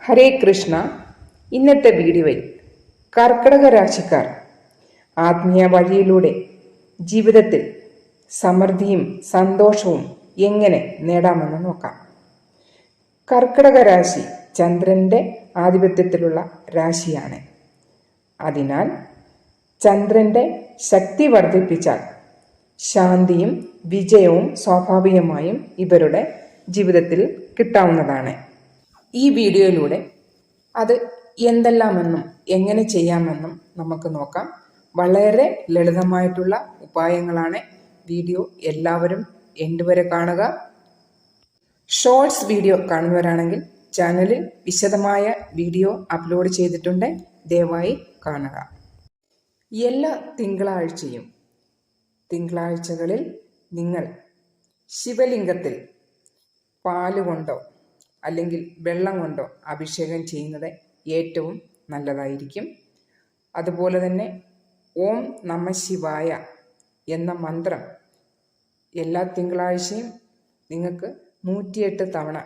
ഹരേ കൃഷ്ണ. ഇന്നത്തെ വീഡിയോയിൽ കർക്കിടക രാശിക്കാർ ആത്മീയ വഴിയിലൂടെ ജീവിതത്തിൽ സമൃദ്ധിയും സന്തോഷവും എങ്ങനെ നേടാമെന്ന് നോക്കാം. കർക്കിടക രാശി ചന്ദ്രന്റെ ആധിപത്യത്തിലുള്ള രാശിയാണ്. അതിനാൽ ചന്ദ്രന്റെ ശക്തി വർദ്ധിപ്പിച്ചാൽ ശാന്തിയും വിജയവും സ്വാഭാവികമായും ഇവരുടെ ജീവിതത്തിൽ കിട്ടാവുന്നതാണ്. ഈ വീഡിയോയിലൂടെ അത് എന്തെല്ലാമെന്നും എങ്ങനെ ചെയ്യാമെന്നും നമുക്ക് നോക്കാം. വളരെ ലളിതമായിട്ടുള്ള ഉപായങ്ങളാണ്. വീഡിയോ എല്ലാവരും എൻഡ് വരെ കാണുക. ഷോർട്സ് വീഡിയോ കാണുന്നവരാണെങ്കിൽ ചാനലിൽ വിശദമായ വീഡിയോ അപ്ലോഡ് ചെയ്തിട്ടുണ്ട്, ദയവായി കാണുക. എല്ലാ തിങ്കളാഴ്ചകളിൽ നിങ്ങൾ ശിവലിംഗത്തിൽ പാലുകൊണ്ടോ അല്ലെങ്കിൽ വെള്ളം കൊണ്ടോ അഭിഷേകം ചെയ്യുന്നത് ഏറ്റവും നല്ലതായിരിക്കും. അതുപോലെ തന്നെ ഓം നമഃ ശിവായ എന്ന മന്ത്രം എല്ലാ തിങ്കളാഴ്ചയും നിങ്ങൾക്ക് 108 തവണ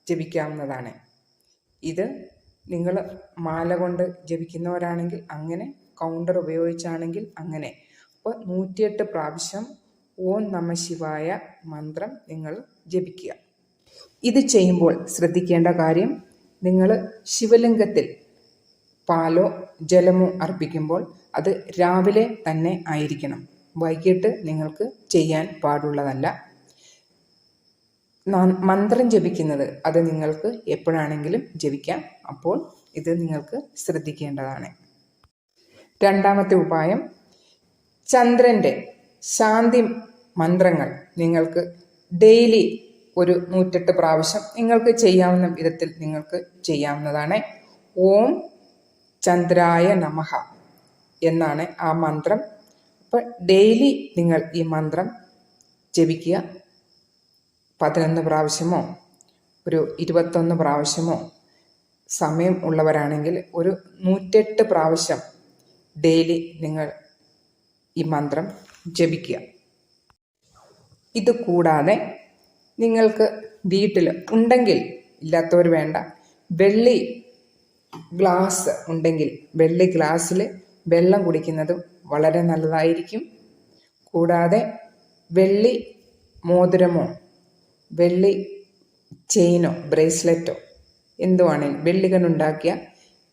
ജപിക്കാവുന്നതാണ്. ഇത് നിങ്ങൾ മാല കൊണ്ട് ജപിക്കുന്നവരാണെങ്കിൽ അങ്ങനെ, കൗണ്ടർ ഉപയോഗിച്ചാണെങ്കിൽ അങ്ങനെ. അപ്പോൾ 108 പ്രാവശ്യം ഓം നമഃ ശിവായ മന്ത്രം നിങ്ങൾ ജപിക്കുക. ഇത് ചെയ്യുമ്പോൾ ശ്രദ്ധിക്കേണ്ട കാര്യം, നിങ്ങൾ ശിവലിംഗത്തിൽ പാലോ ജലമോ അർപ്പിക്കുമ്പോൾ അത് രാവിലെ തന്നെ ആയിരിക്കണം. വൈകിട്ട് നിങ്ങൾക്ക് ചെയ്യാൻ പാടുള്ളതല്ല. മന്ത്രം ജപിക്കുന്നത് അത് നിങ്ങൾക്ക് എപ്പോഴാണെങ്കിലും ജപിക്കാം. അപ്പോൾ ഇത് നിങ്ങൾക്ക് ശ്രദ്ധിക്കേണ്ടതാണ്. രണ്ടാമത്തെ ഉപായം, ചന്ദ്രൻ്റെ ശാന്തി മന്ത്രങ്ങൾ നിങ്ങൾക്ക് ഡെയിലി ഒരു 108 പ്രാവശ്യം നിങ്ങൾക്ക് ചെയ്യാവുന്ന വിധത്തിൽ നിങ്ങൾക്ക് ചെയ്യാവുന്നതാണ്. ഓം ചന്ദ്രായ നമഃ എന്നാണ് ആ മന്ത്രം. അപ്പോൾ ഡെയിലി നിങ്ങൾ ഈ മന്ത്രം ജപിക്കുക. 11 പ്രാവശ്യമോ ഒരു 21 പ്രാവശ്യമോ, സമയം ഉള്ളവരാണെങ്കിൽ ഒരു 108 പ്രാവശ്യം ഡെയിലി നിങ്ങൾ ഈ മന്ത്രം ജപിക്കുക. ഇത് കൂടാതെ നിങ്ങൾക്ക് വീട്ടിൽ ഉണ്ടെങ്കിൽ, ഇല്ലാത്തവർ വേണ്ട, വെള്ളി ഗ്ലാസ് ഉണ്ടെങ്കിൽ വെള്ളി ഗ്ലാസ്സിൽ വെള്ളം കുടിക്കുന്നതും വളരെ നല്ലതായിരിക്കും. കൂടാതെ വെള്ളി മോതിരമോ വെള്ളി ചെയിനോ ബ്രേസ്ലെറ്റോ എന്തുവാണെങ്കിലും വെള്ളി കൊണ്ടുണ്ടാക്കിയ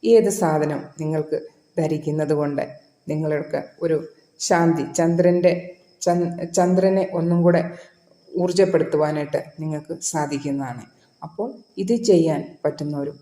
ഏത് സാധനം നിങ്ങൾക്ക് ധരിക്കുന്നത് കൊണ്ട് നിങ്ങൾക്ക് ഒരു ശാന്തി, ചന്ദ്രനെ ഒന്നും കൂടെ ഊർജപ്പെടുത്തുവാനായിട്ട് നിങ്ങൾക്ക് സാധിക്കുന്നതാണ്. അപ്പോൾ ഇത് ചെയ്യാൻ പറ്റുന്നവരും